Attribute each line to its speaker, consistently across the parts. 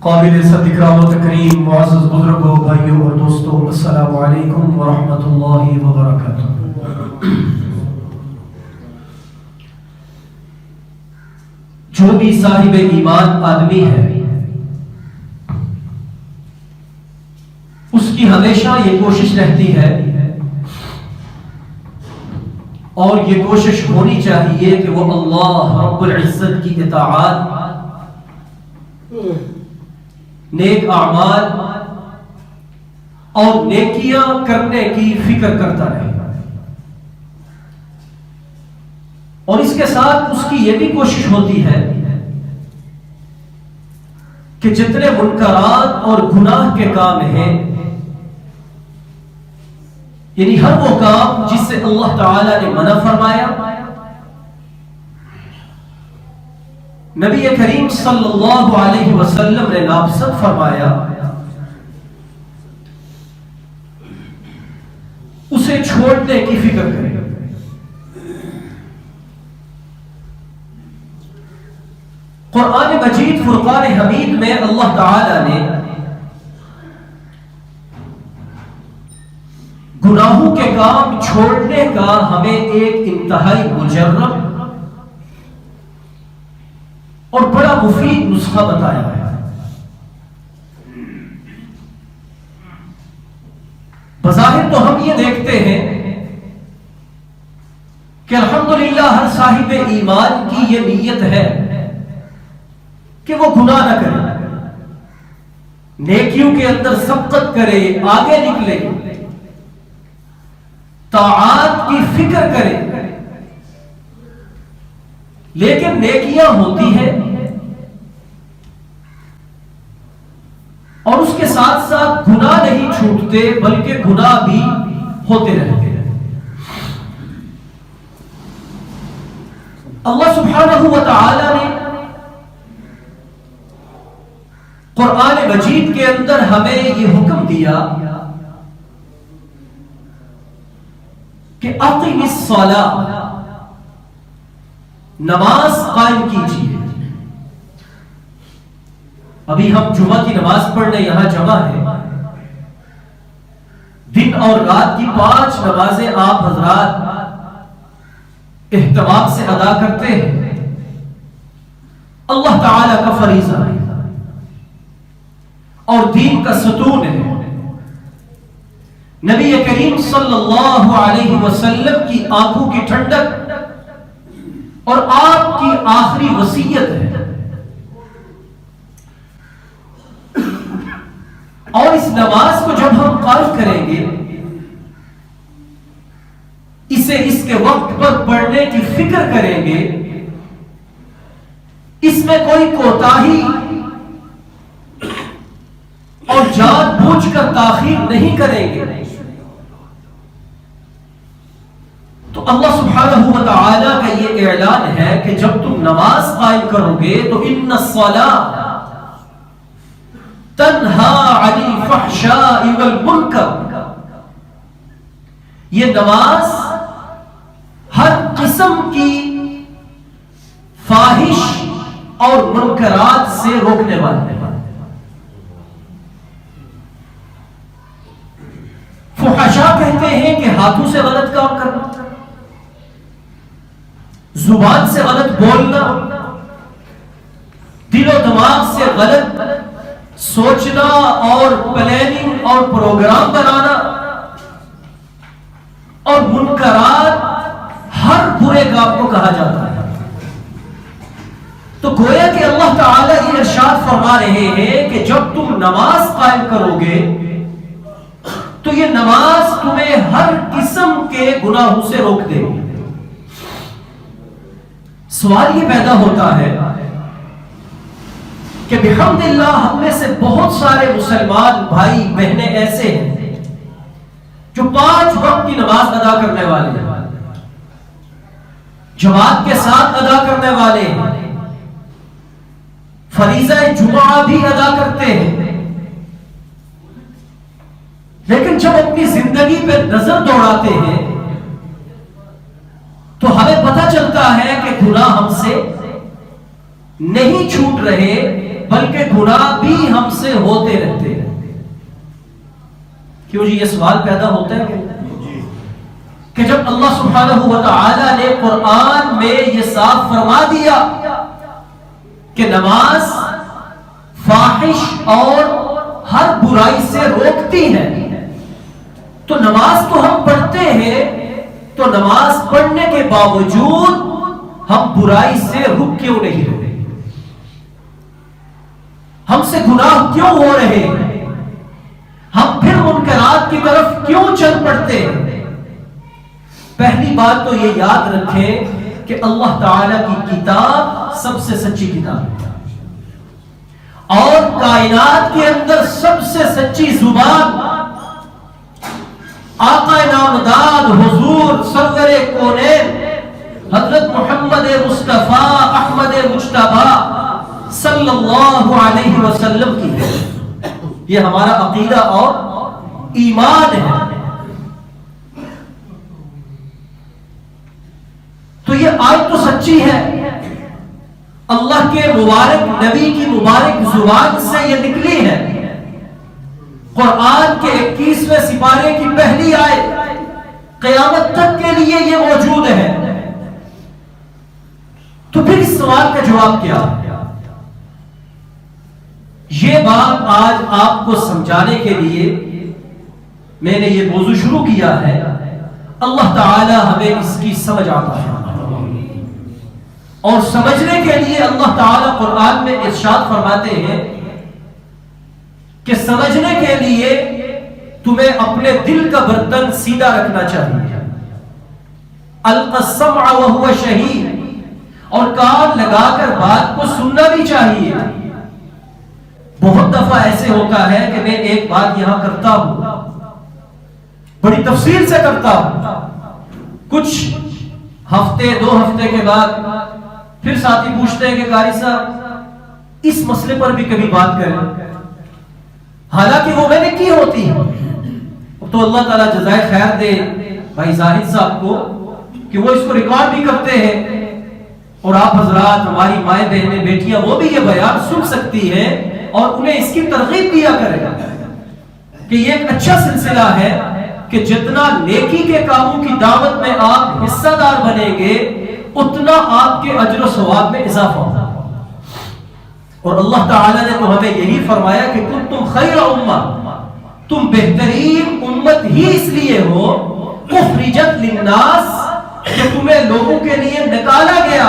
Speaker 1: قابل صد اکرام و تکریم معزز بزرگوں، بھائیوں اور دوستوں، السلام علیکم ورحمۃ اللہ وبرکاتہ۔ جو بھی صاحب ایمان آدمی ہے اس کی ہمیشہ یہ کوشش رہتی ہے اور یہ کوشش ہونی چاہیے کہ وہ اللہ رب العزت کی اطاعت، نیک اعمال اور نیکیاں کرنے کی فکر کرتا رہے، اور اس کے ساتھ اس کی یہ بھی کوشش ہوتی ہے کہ جتنے منکرات اور گناہ کے کام ہیں، یعنی ہر وہ کام جس سے اللہ تعالی نے منع فرمایا، نبی کریم صلی اللہ علیہ وسلم نے ناپسند فرمایا، اسے چھوڑنے کی فکر کریں۔ قرآن مجید فرقان حمید میں اللہ تعالی نے گناہوں کے کام چھوڑنے کا ہمیں ایک انتہائی مجرب اور بڑا مفید نسخہ بتایا ہے۔ بظاہر تو ہم یہ دیکھتے ہیں کہ الحمدللہ ہر صاحب ایمان کی یہ نیت ہے کہ وہ گناہ نہ کرے، نیکیوں کے اندر سبقت کرے، آگے نکلے، طاعات کی فکر کرے، لیکن نیکیاں ہوتی ہیں اور اس کے ساتھ ساتھ گناہ نہیں چھوٹتے بلکہ گناہ بھی ہوتے رہتے ہیں۔ اللہ سبحانہ و تعالی نے قرآن مجید کے اندر ہمیں یہ حکم دیا کہ اقیم الصلاۃ، نماز قائم کیجیے۔ ابھی ہم جمعہ کی نماز پڑھنے یہاں جمع ہیں، دن اور رات کی 5 نمازیں آپ حضرات اہتمام سے ادا کرتے ہیں، اللہ تعالی کا فریضہ ہے اور دین کا ستون ہے۔ نبی کریم صلی اللہ علیہ وسلم کی آنکھوں کی ٹھنڈک اور آپ کی آخری وصیت ہے، اور اس نماز کو جب ہم قائم کریں گے، اسے اس کے وقت پر پڑھنے کی فکر کریں گے، اس میں کوئی کوتاہی اور جان بوجھ کر تاخیر نہیں کریں گے، تو اللہ سبحانہ و تعالی کا یہ اعلان ہے کہ جب تم نماز قائم کرو گے تو ان الصلاۃ تنہا عن الفحشاء والمنکر، یہ نماز ہر قسم کی فاحش اور منکرات سے روکنے والی ہے۔ فحشاء کہتے ہیں کہ ہاتھوں سے غلط کام کرنا، زبان سے غلط بولنا، دل و دماغ سے غلط سوچنا اور پلاننگ اور پروگرام بنانا، اور منکرات ہر برے کام کو کہا جاتا ہے۔ تو گویا کہ اللہ تعالی یہ ارشاد فرما رہے ہیں کہ جب تم نماز قائم کرو گے تو یہ نماز تمہیں ہر قسم کے گناہوں سے روک دے گی۔ سوال یہ پیدا ہوتا ہے کہ بحمد اللہ ہم میں سے بہت سارے مسلمان بھائی بہنیں ایسے ہیں جو 5 وقت کی نماز ادا کرنے والے ہیں، جماعت کے ساتھ ادا کرنے والے ہیں، فریضہ جمعہ بھی ادا کرتے ہیں، لیکن جب اپنی زندگی پہ نظر دوڑاتے ہیں تو ہمیں پتہ چلتا ہے کہ گناہ ہم سے نہیں چھوٹ رہے، بلکہ گناہ بھی ہم سے ہوتے رہتے ہیں۔ کیوں جی یہ سوال پیدا ہوتا ہے کہ جب اللہ سبحانہ و تعالی نے قرآن میں یہ صاف فرما دیا کہ نماز فاحش اور ہر برائی سے روکتی ہے، تو نماز تو ہم پڑھتے ہیں، تو نماز پڑھنے کے باوجود ہم برائی سے رک کیوں نہیں رہے؟ ہم سے گناہ کیوں ہو رہے ہیں؟ ہم پھر منکرات کی طرف کیوں چل پڑتے ہیں؟ پہلی بات تو یہ یاد رکھیں کہ اللہ تعالی کی کتاب سب سے سچی کتاب ہے، اور کائنات کے اندر سب سے سچی زبان آقا نامدار حضور سرور کونین حضرت محمد مصطفیٰ احمد مجتبیٰ صلی اللہ علیہ وسلم کی ہے۔ یہ ہمارا عقیدہ اور ایمان ہے۔ تو یہ آیت تو سچی ہے، اللہ کے مبارک نبی کی مبارک زبان سے یہ نکلی ہے۔ قرآن کے 21ویں سپارے کی پہلی آیت قیامت تک کے لیے یہ موجود ہے۔ تو پھر اس سوال کا جواب کیا؟ یہ بات آج آپ کو سمجھانے کے لیے میں نے یہ موضوع شروع کیا ہے۔ اللہ تعالی ہمیں اس کی سمجھ آتا ہے، اور سمجھنے کے لیے اللہ تعالی قرآن میں ارشاد فرماتے ہیں کہ سمجھنے کے لیے تمہیں اپنے دل کا برتن سیدھا رکھنا چاہیے۔ القى السمع وهو شہید، اور کان لگا کر بات کو سننا بھی چاہیے۔ بہت دفعہ ایسے ہوتا ہے کہ میں ایک بات یہاں کرتا ہوں، بڑی تفصیل سے کرتا ہوں، کچھ ہفتے 2 ہفتے کے بعد پھر ساتھی پوچھتے ہیں کہ قاری صاحب اس مسئلے پر بھی کبھی بات کریں، حالانکہ وہ میں نے کی ہوتی ہے۔ تو اللہ تعالیٰ جزائے خیر دے بھائی زاہد صاحب کو کہ وہ اس کو ریکارڈ بھی کرتے ہیں، اور آپ حضرات ہماری مائیں بہنیں بیٹیاں وہ بھی یہ بیان سن سکتی ہیں اور انہیں اس کی ترغیب دیا کرے گا کہ یہ ایک اچھا سلسلہ ہے کہ جتنا نیکی کے کاموں کی دعوت میں آپ حصہ دار بنیں گے اتنا آپ کے اجر و ثواب میں اضافہ ہوگا۔ اور اللہ تعالیٰ نے تو ہمیں یہی فرمایا کہ کنتم خیر امہ، تم بہترین امت ہی اس لیے ہو اخرجت للناس، کہ تمہیں لوگوں کے لیے نکالا گیا۔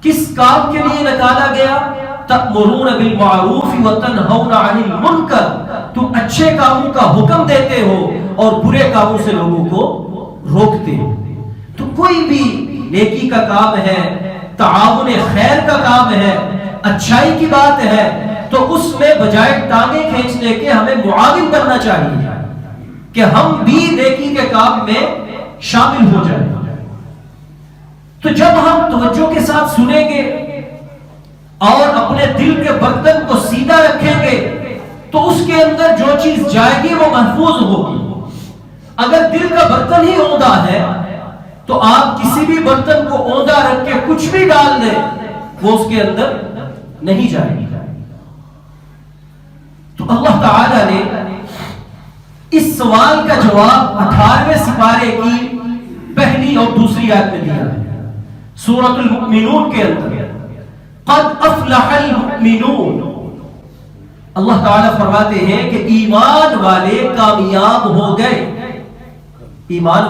Speaker 1: کس کام کے لیے نکالا گیا؟ تأمرون بالمعروف وتنہون عن المنکر، تم اچھے کاموں کا حکم دیتے ہو اور برے کاموں سے لوگوں کو روکتے ہو۔ تو کوئی بھی نیکی کا کام ہے، تعاون خیر کا کام ہے، اچھائی کی بات ہے، تو اس میں بجائے ٹانگیں کھینچنے کے ہمیں معاون بننا چاہیے کہ ہم بھی نیکی کے کام میں شامل ہو جائیں۔ تو جب ہم توجہ کے ساتھ سنیں گے اور اپنے دل کے برتن کو سیدھا رکھیں گے تو اس کے اندر جو چیز جائے گی وہ محفوظ ہوگی۔ اگر دل کا برتن ہی اوندا ہے تو آپ کسی بھی برتن کو اوندا رکھ کے کچھ بھی ڈال دیں وہ اس کے اندر نہیں جائے گی۔ تو اللہ تعالی نے اس سوال کا جواب 18ویں سپارے کی پہلی اور دوسری آیت میں دیا ہے، سورۃ المؤمنون کے اندر قد افلح المؤمنون۔ اللہ تعالیٰ فرماتے ہیں کہ ایمان والے کامیاب ہو گئے۔ ایمان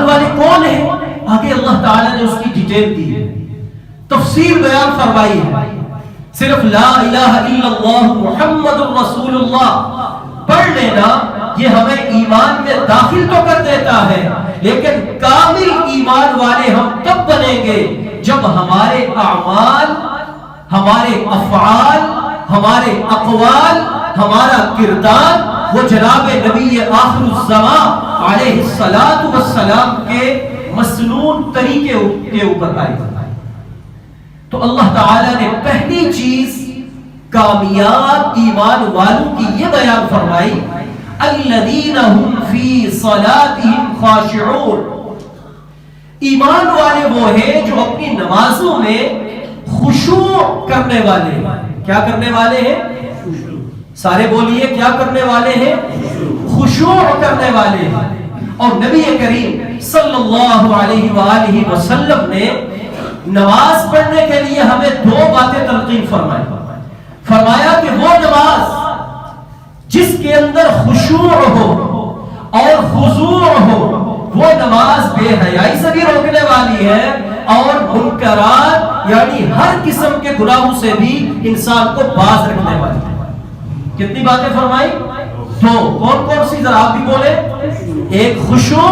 Speaker 1: والے کون ہیں؟ آگے اللہ تعالیٰ نے اس کی ڈیٹیل دی ہے، تفصیل بیان فرمائی ہے۔ صرف لا الہ الا اللہ محمد الرسول اللہ پڑھ لینا یہ ہمیں ایمان میں داخل تو کر دیتا ہے، لیکن کامل ایمان والے ہم تب بنیں گے جب ہمارے اعمال، ہمارے افعال، ہمارے اقوال، ہمارا کردار وہ جناب نبی آخر الزمان علیہ الصلاۃ والسلام کے مسنون طریقے کے اوپر آئے۔ تو اللہ تعالیٰ نے پہلی چیز کامیاب ایمان والوں کی یہ بیان فرمائی، الذین هم فی صلاتهم خاشعون، ایمان والے وہ ہیں جو اپنی نمازوں میں خشوع کرنے والے ہیں. کیا کرنے والے ہیں؟ سارے بولیے کیا کرنے والے ہیں؟ خشوع کرنے والے ہیں. اور نبی کریم صلی اللہ علیہ وآلہ وسلم نے نماز پڑھنے کے لیے ہمیں دو باتیں تلقین فرمائی. فرمایا کہ وہ نماز جس کے اندر خشوع ہو اور خضوع ہو وہ نماز بے حیائی سے بھی روکنے والی ہے اور منکرات یعنی ہر قسم کے گناہوں سے بھی انسان کو باز رکھنے والی ہے. کتنی باتیں فرمائی؟ دو. کون کون سی؟ ذرا آپ بھی بولے. ایک خشوع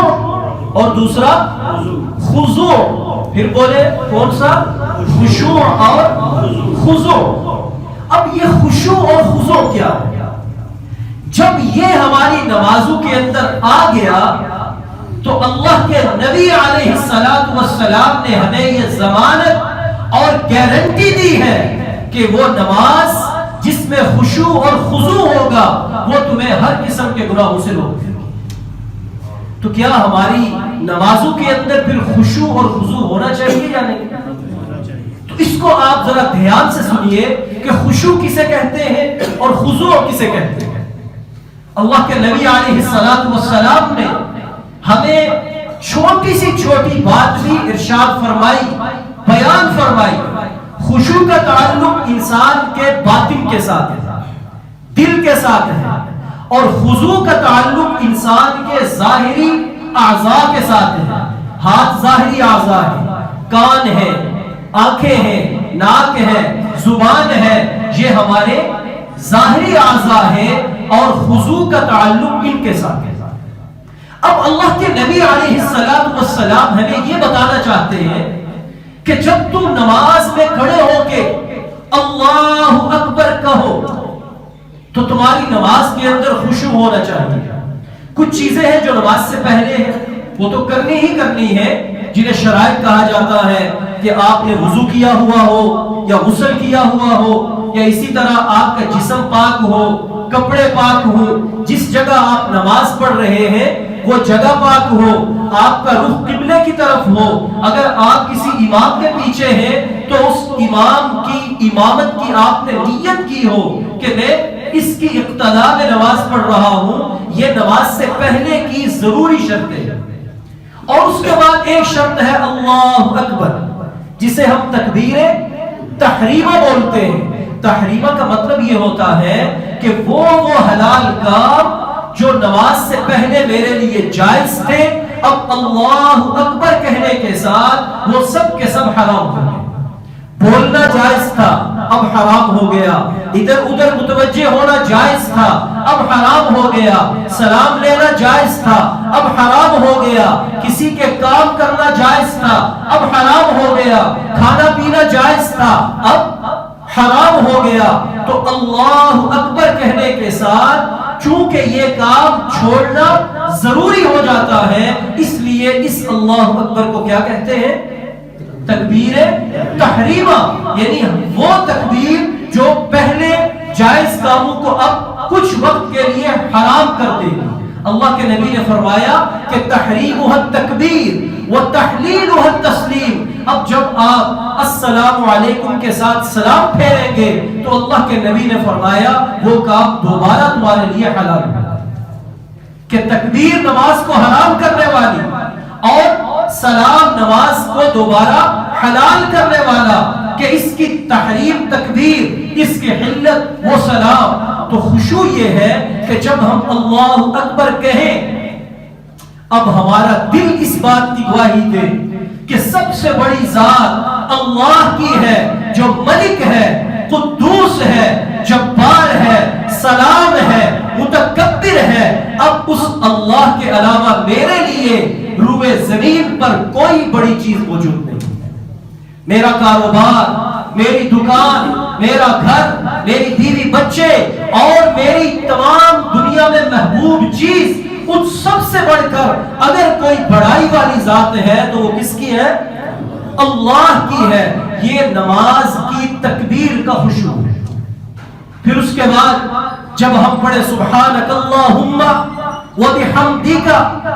Speaker 1: اور دوسرا خضوع. پھر بولے کون سا؟ خشوع اور خضوع. اب یہ خشوع اور خضوع کیا ہے؟ جب یہ ہماری نمازوں کے اندر آ گیا تو اللہ کے نبی علیہ السلام نے ہمیں یہ ضمانت اور گارنٹی دی ہے کہ وہ نماز جس میں خشوع اور خضوع ہوگا وہ تمہیں ہر قسم کے گناہوں سے روک دے گی. تو کیا ہماری نمازوں کے اندر پھر خشوع اور خضوع ہونا چاہیے یا نہیں؟ تو اس کو آپ ذرا دھیان سے سنیے کہ خشوع کسے کہتے ہیں اور خضوع کسے کہتے ہیں. اللہ کے نبی علیہ السلام نے ہمیں چھوٹی سی چھوٹی بات بھی ارشاد فرمائی، بیان فرمائی. خشوع کا تعلق انسان کے باطن کے ساتھ ہے، دل کے ساتھ ہے، اور خضوع کا تعلق انسان کے ظاہری اعضاء کے ساتھ ہے. ہاتھ ظاہری اعضاء ہے، کان ہے، آنکھیں ہیں، ناک ہے، زبان ہے، یہ ہمارے ظاہری اعضاء ہے اور خضوع کا تعلق ان کے ساتھ ہے. اب اللہ کے نبی علیہ السلام ہمیں یہ بتانا چاہتے ہیں کہ جب تم نماز میں کھڑے ہو کے اللہ اکبر کہو تو تمہاری نماز کے اندر خشوع ہونا چاہیے. کچھ چیزیں ہیں جو نماز سے پہلے ہیں وہ تو کرنی ہی کرنی ہے، جنہیں شرائط کہا جاتا ہے کہ آپ نے وضو کیا ہوا ہو یا غسل کیا ہوا ہو یا اسی طرح آپ کا جسم پاک ہو، کپڑے پاک ہو، جس جگہ آپ نماز پڑھ رہے ہیں وہ جگہ پاک ہو، آپ کا رخ قبلے کی طرف ہو. اگر آپ کسی امام کے پیچھے ہیں تو اس امام کی امامت کی آپ نے نیت کی ہو کہ میں اس کی اقتداء میں نماز پڑھ رہا ہوں. یہ نماز سے پہلے کی ضروری شرط ہے. اور اس کے بعد ایک شرط ہے اللہ اکبر، جسے ہم تکبیر تحریمہ بولتے ہیں. تحریمہ کا مطلب یہ ہوتا ہے کہ وہ حلال کام جو نماز سے پہلے میرے لیے جائز تھے اب اللہ اکبر کہنے کے ساتھ وہ سب کے سب حرام ہو گئے. بولنا جائز تھا اب حرام ہو گیا، ادھر ادھر متوجہ ہونا جائز تھا اب حرام ہو گیا، سلام لینا جائز تھا اب حرام ہو گیا، کسی کے کام کرنا جائز تھا اب حرام ہو گیا، کھانا پینا جائز تھا اب حرام ہو گیا. تو اللہ اکبر کہنے کے ساتھ چونکہ یہ کام چھوڑنا ضروری ہو جاتا ہے، اس لیے اس اللہ اکبر کو کیا کہتے ہیں؟ تکبیر تحریمہ. یعنی وہ تکبیر جو پہلے جائز کاموں کو اب کچھ وقت کے لیے حرام کر دے گی. اللہ کے نبی نے فرمایا کہ تحریمہ التکبیر و تحلیلہ التسلیم. اب جب آپ السلام علیکم کے ساتھ سلام پھیریں گے تو اللہ کے نبی نے فرمایا وہ کام دوبارہ تمہارے لیے حلال ہے. کہ تکبیر نماز کو حرام کرنے والی اور سلام نماز کو دوبارہ حلال کرنے والا، کہ اس کی تحریم تکبیر، اس کی حلت وہ سلام. تو خشوع یہ ہے کہ جب ہم اللہ اکبر کہیں اب ہمارا دل اس بات کی گواہی دے کہ سب سے بڑی ذات اللہ کی ہے، جو ملک ہے، قدوس ہے، جبار ہے، سلام ہے، متکبر ہے. اب اس اللہ کے علاوہ میرے لیے روئے زمین پر کوئی بڑی چیز موجود نہیں. میرا کاروبار، میری دکان، میرا گھر، میری بیوی بچے اور میری تمام دنیا میں محبوب چیز، ان سب سے بڑھ کر اگر کوئی بڑائی والی ذات ہے تو وہ کس کی ہے؟ اللہ کی ہے. یہ نماز کی تکبیر کا خشوع ہے. پھر اس کے بعد جب ہم پڑھے سبحانک اللہم وبحمدك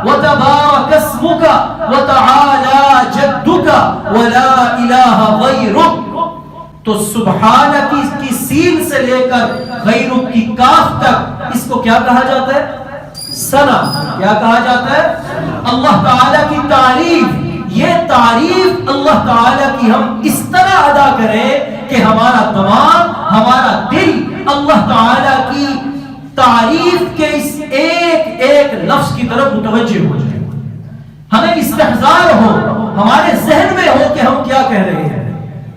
Speaker 1: وتبارك اسمك وتعالى جدك ولا الہ غیرک. تو سبحان کی سین سے لے کر غیرک کی کاف تک اس کو کیا کہا جاتا ہے؟ ثنا. کیا کہا جاتا ہے؟ اللہ تعالیٰ کی تعریف. یہ تعریف اللہ تعالیٰ کی ہم اس طرح ادا کریں کہ ہمارا دماغ، ہمارا دل اللہ تعالیٰ کی تعریف کے اس ایک ایک لفظ کی طرف متوجہ ہو جائے. ہمیں استحضار ہو، ہمارے ذہن میں ہو کہ ہم کیا کہہ رہے ہیں،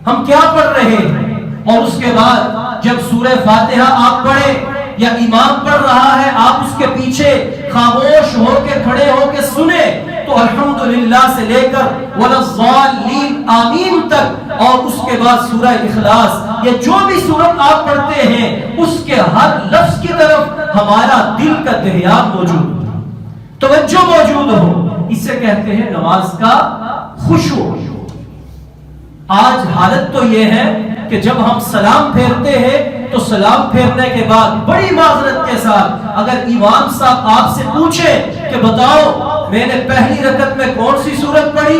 Speaker 1: ہم کیا پڑھ رہے ہیں. اور اس کے بعد جب سورہ فاتحہ آپ پڑھیں یا امام پڑھ رہا ہے، آپ اس کے پیچھے خاموش ہو کے کھڑے ہو کے سنیں تو الحمدللہ سے لے کر ولا الضالین آمین تک، اور اس کے بعد سورہ اخلاص، یہ جو بھی سورت آپ پڑھتے ہیں اس کے ہر لفظ کی طرف ہمارا دل کا دھیان موجود ہو، توجہ موجود ہو. اسے کہتے ہیں نماز کا خشوع. آج حالت تو یہ ہے کہ جب ہم سلام پھیرتے ہیں تو سلام پھیرنے کے بعد بڑی معذرت کے ساتھ اگر امام صاحب آپ سے پوچھیں کہ بتاؤ میں نے پہلی رکعت میں کون سی سورت پڑھی،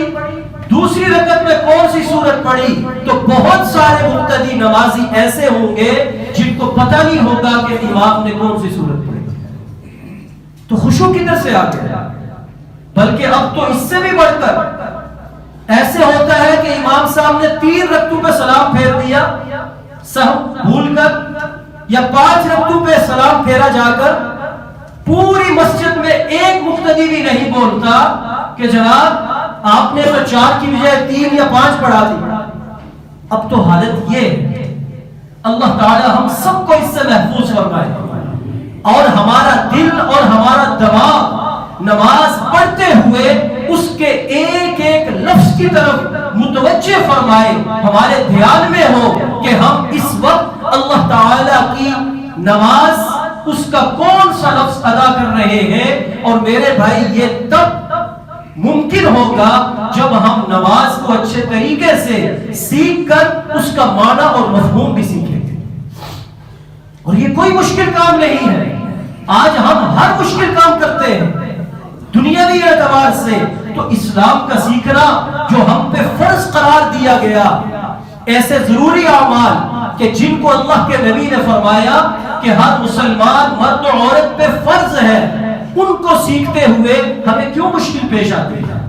Speaker 1: دوسری رکعت میں کون سی سورت پڑھی، تو بہت سارے مقتدی نمازی ایسے ہوں گے جن کو پتہ نہیں ہوگا کہ امام نے کون سی سورت پڑھی. تو خشوع کدھر سے آ گیا؟ بلکہ اب تو اس سے بھی بڑھ کر ایسے ہوتا ہے کہ امام صاحب نے 3 رکعتوں پہ سلام پھیر دیا سہو بھول کر، یا 5 رکعتوں پہ سلام پھیرا جا کر پوری مسجد میں ایک مقتدی بھی نہیں بولتا کہ جناب آپ نے تو 4 کی بجائے 3 یا 5 پڑھا دی. اب تو حالت یہ ہے. اللہ تعالی ہم سب کو اس سے محفوظ فرمائے اور ہمارا دل اور ہمارا دماغ نماز پڑھتے ہوئے اس کے ایک ایک لفظ کی طرف متوجہ فرمائے، ہمارے دھیان میں ہو کہ ہم اس وقت اللہ تعالی کی نماز اس کا کون سا لفظ ادا کر رہے ہیں. اور میرے بھائی یہ تب ممکن ہوگا جب ہم نماز کو اچھے طریقے سے سیکھ کر اس کا معنی اور مفہوم بھی سیکھیں گے. اور یہ کوئی مشکل کام نہیں ہے. آج ہم ہر مشکل کام کرتے ہیں دنیاوی اعتبار سے، تو اسلام کا سیکھنا جو ہم پہ فرض قرار دیا گیا، ایسے ضروری اعمال کہ جن کو اللہ کے نبی نے فرمایا کہ ہر مسلمان مرد و عورت پہ فرض ہے، ان کو سیکھتے ہوئے ہمیں کیوں مشکل پیش آتی ہے؟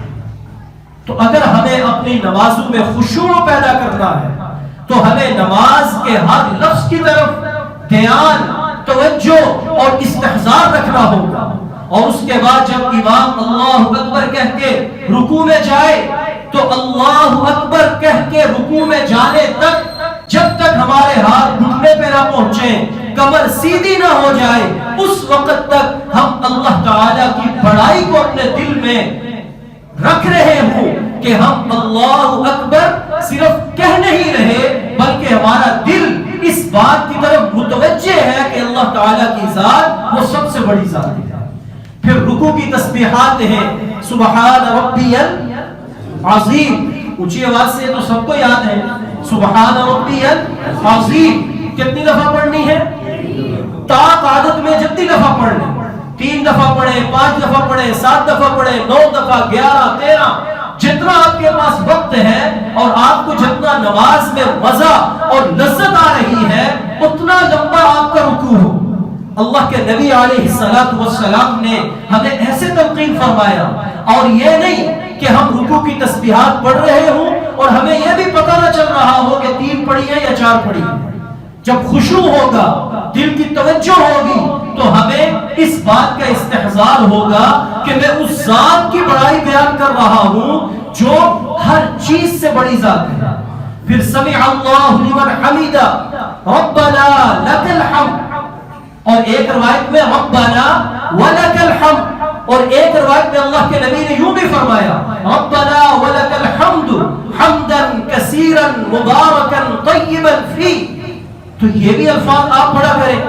Speaker 1: تو اگر ہمیں اپنی نمازوں میں خشوع پیدا کرنا ہے تو ہمیں نماز کے ہر لفظ کی طرف دھیان، توجہ اور استحضار رکھنا ہوگا. اور اس کے بعد جب امام اللہ اکبر کہہ کے رکوع میں جائے تو اللہ اکبر کہہ کے رکوع میں جانے تک جب تک ہمارے ہاتھ گھٹنے پہ نہ پہنچے، کمر سیدھی نہ ہو جائے، اس وقت تک ہم اللہ تعالیٰ کی بڑائی کو اپنے دل میں رکھ رہے ہوں کہ ہم اللہ اکبر صرف کہہ نہیں رہے بلکہ ہمارا دل اس بات کی طرف متوجہ ہے کہ اللہ تعالیٰ کی ذات وہ سب سے بڑی ذات ہے. پھر رکوع کی تسبیحات ہیں سبحان ربی العظیم، اونچی آواز سے تو سب کو یاد ہے سبحان ربی العظیم. کتنی دفعہ پڑھنی ہے؟ طاق عادت میں جتنی دفعہ پڑھنی، 3 دفعہ پڑھیں، 5 دفعہ پڑھیں، 7 دفعہ پڑھیں، 9 دفعہ، 11، 13، جتنا آپ کے پاس وقت ہے اور آپ کو جتنا نماز میں مزہ اور لذت آ رہی ہے اتنا لمبا آپ کا رکوع ہو. اللہ کے نبی علیہ السلام نے ہمیں ایسے تلقین فرمایا. اور یہ نہیں کہ ہم رکوع کی تسبیحات پڑھ رہے ہوں اور ہمیں یہ بھی پتہ نہ چل رہا ہو کہ 3 پڑھی ہے یا 4 پڑھی ہے. جب خشوع ہوگا، دل کی توجہ ہوگی تو ہمیں اس بات کا استحضار ہوگا کہ میں اس ذات کی بڑائی بیان کر رہا ہوں جو ہر چیز سے بڑی ذات ہے. پھر سمع اللہ لمن حمیدہ ربنا لک الحمد، اور ایک روایت میں ربنا ولک الحمد، اور ایک روایت میں اللہ کے نبی نے یوں بھی فرمایا ربنا ولک الحمد حمدا کثیرا مبارکا طیبا فیہ. تو یہ بھی الفاظ آپ پڑھا کریں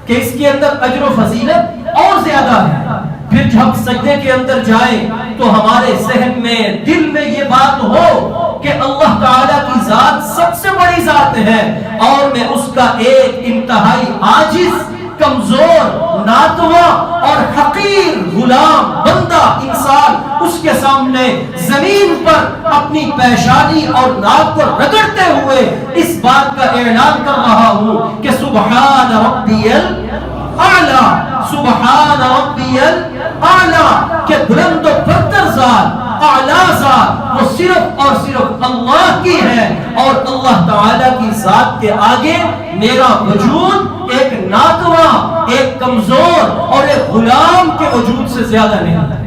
Speaker 1: کہ اس کے اندر اجر و فضیلت اور زیادہ ہے. پھر جب سجدے کے اندر جائیں تو ہمارے ذہن میں، دل میں یہ بات ہو کہ اللہ تعالیٰ کی ذات سب سے بڑی ذات ہے اور میں اس کا ایک انتہائی عاجز، کمزور ناتواں اور حقیر غلام بندہ انسان اس کے سامنے زمین پر اپنی پیشانی اور ناک کو رگڑتے ہوئے اس بات کا اعلان کر رہا ہوں کہ سبحان ربی الاعلی، سبحان ربی الاعلی، کہ بلند و برتر ذات، اعلیٰ ذات وہ صرف اور صرف اللہ کی ہے، اور اللہ تعالیٰ کی ذات کے آگے میرا وجود ایک ناتواں، ایک کمزور اور ایک غلام کے وجود سے زیادہ نہیں ہے۔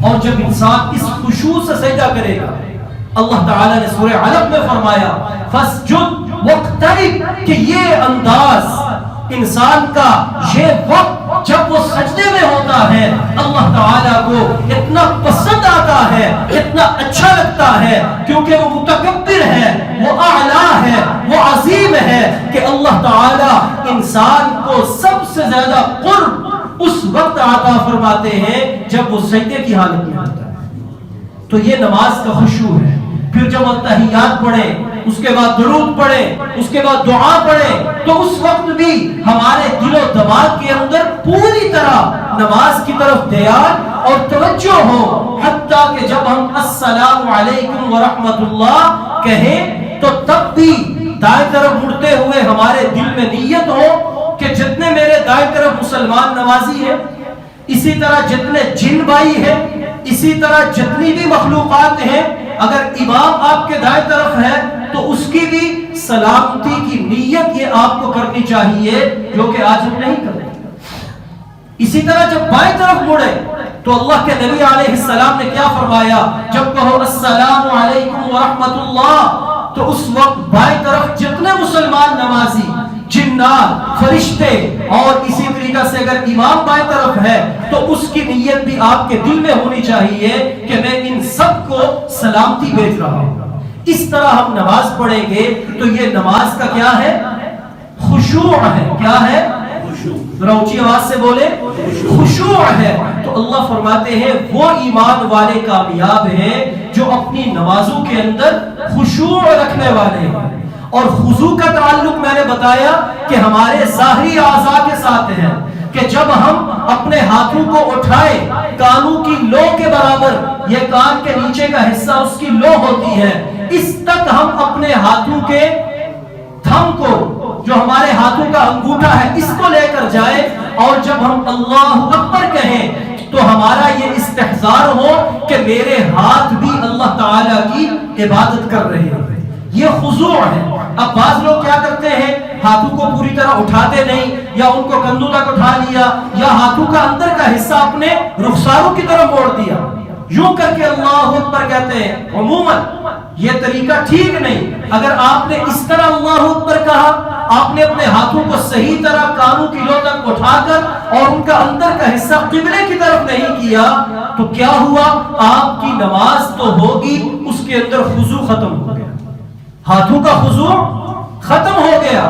Speaker 1: اور جب انسان اس خشوع سے سجدہ کرے گا، اللہ تعالیٰ نے سورہ علق میں فرمایا فَاسْجُدْ وَاقْتَرِبْ، کہ یہ انداز انسان کا، یہ وقت جب وہ سجدے میں ہوتا ہے، اللہ تعالیٰ کو اتنا پسند آتا ہے، اتنا اچھا لگتا ہے، کیونکہ وہ متکبر ہے، وہ اعلیٰ ہے، وہ عظیم ہے، کہ اللہ تعالیٰ انسان کو سب سے زیادہ قرب اس وقت عطا فرماتے ہیں جب وہ سجدے کی حالت میں ہوتا ہے۔ تو یہ نماز کا خشوع ہے۔ پھر جب تحیات پڑھیں، اس کے بعد درود پڑھیں، اس کے بعد دعا پڑھیں، تو اس وقت بھی ہمارے دل و دماغ کے اندر پوری طرح نماز کی طرف دیان اور توجہ ہو، حتیٰ کہ جب ہم السلام علیکم ورحمت اللہ کہیں تو تب بھی دائیں طرف مڑتے ہوئے ہمارے دل میں نیت ہو کہ جتنے میرے دائیں طرف مسلمان نمازی ہیں، اسی طرح جتنے جن بھائی ہیں، اسی طرح جتنی بھی مخلوقات ہیں، اگر امام آپ کے دائیں طرف ہے تو اس کی بھی سلامتی کی نیت یہ آپ کو کرنی چاہیے، جو کہ آج ہم نہیں کرتے۔ اسی طرح جب بائیں طرف مڑے تو اللہ کے نبی علیہ السلام نے کیا فرمایا؟ جب کہو السلام علیکم ورحمت اللہ، تو اس وقت بائیں طرف جتنے مسلمان نمازی، جنات، فرشتے، اور اسی طریقہ سے اگر امام بائیں طرف ہے تو اس کی نیت بھی آپ کے دل میں ہونی چاہیے کہ میں ان سب کو سلامتی بھیج رہا ہوں۔ اس طرح ہم نماز پڑھیں گے تو یہ نماز کا کیا ہے؟ خشوع ہے۔ کیا ہے؟ ذرا اونچی آواز سے بولے، خشوع ہے۔ تو اللہ فرماتے ہیں وہ ایمان والے کامیاب ہیں جو اپنی نمازوں کے اندر خشوع رکھنے والے ہیں۔ اور خضوع کا تعلق میں نے بتایا کہ ہمارے ظاہری اعضاء کے ساتھ ہے، کہ جب ہم اپنے ہاتھوں کو اٹھائے کانوں کی لو کے برابر، یہ کان کے نیچے کا حصہ اس کی لو ہوتی ہے، اس تک ہم اپنے ہاتھوں کے تھم کو، جو ہمارے ہاتھوں کا انگوٹھا ہے، اس کو لے کر جائے، اور جب ہم اللہ اکبر کہیں تو ہمارا یہ استحضار ہو کہ میرے ہاتھ بھی اللہ تعالیٰ کی عبادت کر رہے ہیں۔ یہ خضوع ہے۔ اب بعض لوگ کیا کرتے ہیں، ہاتھوں کو پوری طرح اٹھاتے نہیں، یا ان کو کندھوں تک اٹھا لیا، یا ہاتھوں کا اندر کا حصہ اپنے رخساروں کی طرف موڑ دیا، یوں کر کے اللہ اکبر کہتے ہیں۔ عموماً یہ طریقہ ٹھیک نہیں۔ اگر آپ نے اس طرح اللہ اکبر کہا، آپ نے اپنے ہاتھوں کو صحیح طرح کانوں کی لو تک اٹھا کر اور ان کا اندر کا حصہ قبلے کی طرف نہیں کیا، تو کیا ہوا؟ آپ کی نماز تو ہوگی، اس کے اندر خضوع ختم ہو گیا، ہاتھوں کا خضوع ختم ہو گیا۔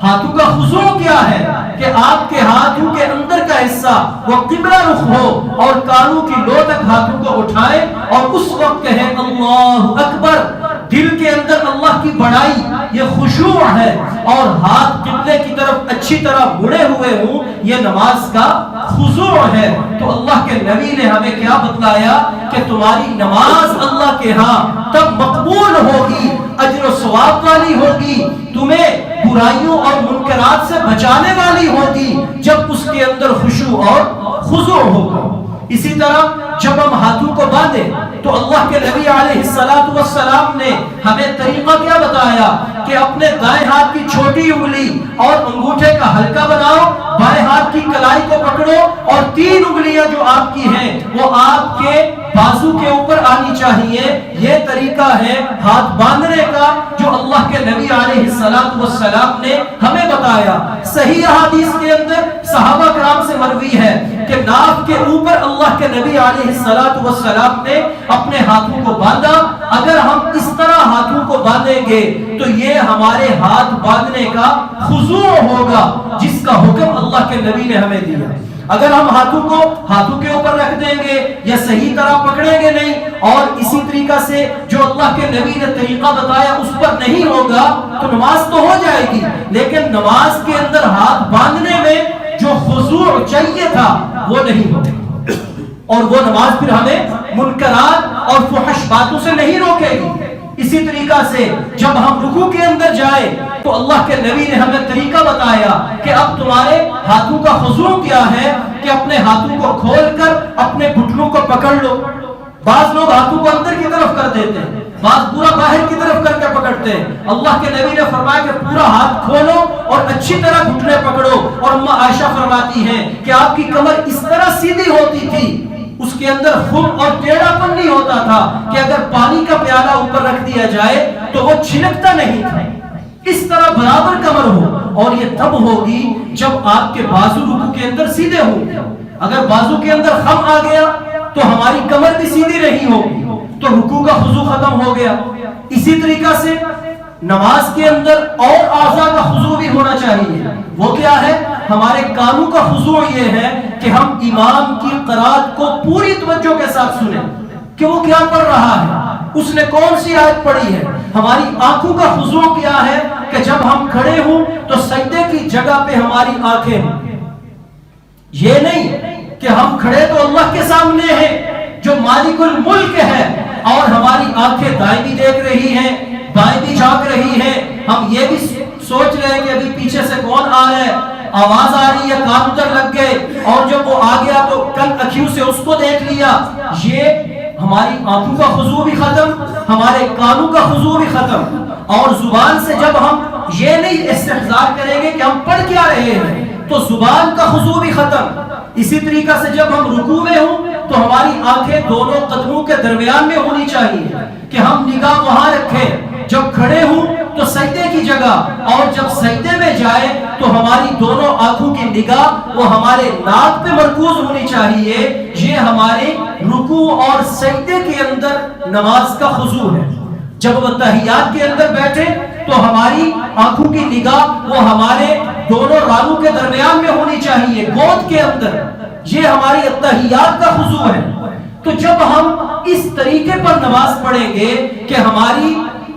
Speaker 1: ہاتھوں کا خضوع کیا ہے؟ کہ آپ کے ہاتھوں کے اندر کا حصہ وہ قبلہ رخ ہو، اور کانوں کی لو تک ہاتھوں کو اٹھائے اور اس وقت کہیں اللہ اکبر، دل کے اندر اللہ کی بڑائی، یہ خشوع ہے، اور ہاتھ قبلے کی طرف اچھی طرح مڑے ہوئے ہوں، یہ نماز کا خضوع ہے۔ تو اللہ کے نبی نے ہمیں کیا بتلایا کہ تمہاری نماز اللہ کے ہاں تب مقبول ہوگی، اجر و ثواب والی ہوگی، تمہیں برائیوں اور منکرات سے بچانے والی ہوگی، جب اس کے اندر خشوع اور خضوع ہوگا۔ اسی طرح جب ہم ہاتھوں کو باندھیں تو اللہ کے نبی علیہ السلام نے ہمیں طریقہ کیا بتایا کہ اپنے دائیں ہاتھ کی چھوٹی انگلی اور انگوٹھے کا حلقہ بناؤ، بائیں ہاتھ کی کلائی کو پکڑو، اور 3 انگلیاں جو آپ کی ہیں وہ آپ کے بازو کے اوپر آنی چاہیے۔ یہ طریقہ ہے ہاتھ باندھنے کا جو اللہ کے نبی علیہ السلام نے ہمیں بتایا۔ صحیح حدیث کے اندر صحابہ کرام سے مروی ہے کہ ناف کے اوپر اللہ کے نبی علیہ السلام نے اپنے ہاتھوں کو باندھا۔ اگر ہم اس طرح ہاتھوں کو باندھیں گے تو یہ ہمارے ہاتھ باندھنے کا خضوع ہوگا، جس کا حکم اللہ کے نبی نے ہمیں دیا۔ اگر ہم ہاتھوں کو ہاتھوں کے اوپر رکھ دیں گے یا صحیح طرح پکڑیں گے نہیں، اور اسی طریقہ سے جو اللہ کے نبی نے طریقہ بتایا اس پر نہیں ہوگا، تو نماز تو ہو جائے گی، لیکن نماز کے اندر ہاتھ باندھنے میں جو خضوع چاہیے تھا وہ نہیں ہوگی، اور وہ نماز پھر ہمیں منکرات اور فحش باتوں سے نہیں روکے گی۔ اسی طریقہ سے جب ہم رکوع کے اندر جائیں تو اللہ کے نبی نے ہمیں طریقہ بتایا کہ اب تمہارے ہاتھوں کا خضوع کیا ہے کہ اپنے ہاتھوں کو کھول کر اپنے گھٹنوں کو پکڑ لو۔ بعض لوگ ہاتھوں کو اندر کی طرف کر دیتے ہیں، بعض پورا باہر کی طرف کر کے پکڑتے ہیں۔ اللہ کے نبی نے فرمایا کہ پورا ہاتھ کھولو اور اچھی طرح گھٹنے پکڑو، اور اماں عائشہ فرماتی ہیں کہ آپ کی کمر اس طرح سیدھی ہوتی تھی، اس کے اندر خم اور ٹیڑھا پن نہیں ہوتا تھا کہ اگر پانی کا پیالہ اوپر رکھ دیا جائے تو وہ چھلکتا نہیں تھا، اس طرح برابر کمر ہو۔ اور یہ تب ہوگی جب آپ کے بازو رکوع کے اندر سیدھے ہوں۔ اگر بازو کے اندر خم آ گیا تو ہماری کمر بھی سیدھی نہیں ہوگی، تو رکوع کا خضوع ختم ہو گیا۔ اسی طریقہ سے نماز کے اندر اور اعضاء کا خضوع بھی ہونا چاہیے۔ وہ کیا ہے؟ ہمارے کانوں کا خضوع یہ ہے کہ ہم امام کی قرات کو پوری توجہ کے ساتھ سنیں کہ وہ کیا پڑھ رہا ہے، اس نے کون سی آیت پڑھی ہے۔ ہماری آنکھوں کا خضوع کیا ہے کہ جب ہم کھڑے ہوں تو سجدے کی جگہ پہ ہماری آنکھیں ہوں۔ یہ نہیں کہ ہم کھڑے تو اللہ کے سامنے ہیں جو مالک الملک ہے، اور ہماری آنکھیں دائیں بھی دیکھ رہی ہیں، بائیں بھی جھانک رہی ہیں، ہم یہ بھی سوچ رہے ہیں کہ ابھی پیچھے سے کون آ رہا ہے، آواز آ رہی ہے، کان ادھر لگ گئے، اور جب وہ آ گیا تو کن اکھیوں سے اس کو دیکھ لیا۔ یہ ہماری آنکھوں کا خضوع بھی ختم، ہمارے کانوں کا خضوع بھی ختم۔ اور زبان سے جب ہم یہ نہیں استحضار کریں گے کہ ہم پڑھ کیا رہے ہیں تو زبان کا خضوع بھی ختم۔ اسی طریقہ سے جب ہم رکوع میں ہوں تو ہماری آنکھیں دونوں قدموں کے درمیان میں ہونی چاہیے کہ ہم نگاہ وہاں رکھیں۔ جب کھڑے ہوں تو سجدے کی جگہ، اور جب سجدے میں جائے تو ہماری دونوں آنکھوں کی نگاہ وہ ہمارے ناک پہ مرکوز ہونی چاہیے۔ یہ ہمارے رکوع اور سجدے کے اندر نماز کا خضوع ہے۔ جب وہ تحیات کے اندر بیٹھے تو ہماری آنکھوں کی نگاہ وہ ہمارے دونوں رانوں کے درمیان میں ہونی چاہیے، گود کے اندر۔ یہ ہماری تحیات کا خضوع ہے۔ تو جب ہم اس طریقے پر نماز پڑھیں گے کہ ہماری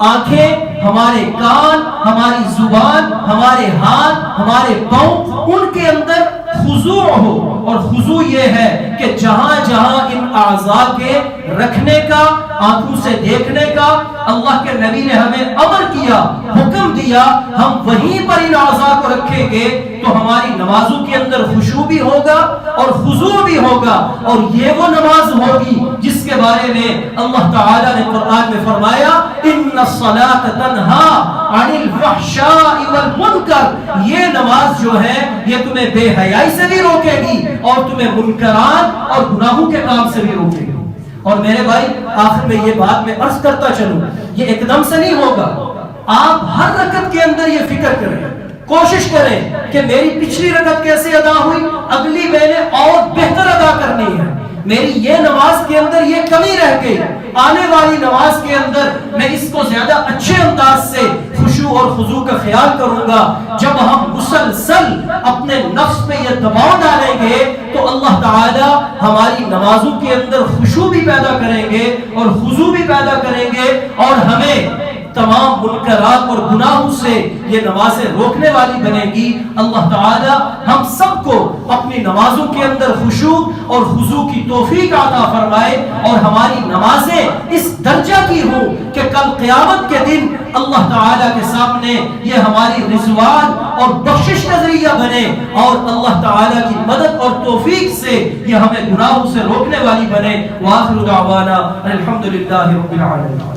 Speaker 1: آنکھیں، ہمارے کان، ہماری زبان، ہمارے ہاتھ، ہمارے پاؤں، ان کے اندر خضوع ہو، اور خضوع یہ ہے کہ جہاں جہاں ان اعضاء کے رکھنے کا، آنکھوں سے دیکھنے کا اللہ کے نبی نے ہمیں امر کیا، حکم دیا، ہم وہیں پر ان اعضاء کو رکھیں گے تو ہماری نمازوں کے اندر خشوع بھی ہوگا اور خضوع بھی ہوگا۔ اور یہ وہ نماز ہوگی جس کے بارے میں اللہ تعالیٰ نے قرآن میں فرمایا ان الصلاۃ تنہا عن الفحشاء والمنکر، یہ نماز جو ہے یہ تمہیں بے حیائی سے بھی روکے گی اور تمہیں منکرات اور گناہوں کے کام سے بھی روکے گی۔ اور میرے بھائی آخر میں یہ بات میں عرض کرتا چلوں، یہ ایک دم سے نہیں ہوگا۔ آپ ہر رکعت کے اندر یہ فکر کریں، کوشش کریں کہ میری پچھلی رکعت کیسے ادا ہوئی، اگلی میں نے اور بہتر ادا کرنی ہے، میری یہ نماز کے اندر یہ کمی رہ گئی، آنے والی نماز کے اندر میں اس کو زیادہ اچھے انداز سے خشوع اور خضوع کا خیال کروں گا۔ جب ہم مسلسل اپنے نفس پہ یہ دباؤ ڈالیں گے تو اللہ تعالی ہماری نمازوں کے اندر خشوع بھی پیدا کریں گے اور خضوع بھی پیدا کریں گے، اور ہمیں تمام منکرات اور گناہوں سے یہ نمازیں روکنے والی بنے گی۔ اللہ تعالی ہم سب کو اپنی نمازوں کے اندر خشوع اور خضوع کی توفیق عطا فرمائے، اور ہماری نمازیں اس درجہ کی ہوں کہ کل قیامت کے دن اللہ تعالی کے سامنے یہ ہماری رضوان اور بخشش کا ذریعہ بنے، اور اللہ تعالی کی مدد اور توفیق سے یہ ہمیں گناہوں سے روکنے والی بنے۔ وآخر دعوانا الحمدللہ رب العالمین۔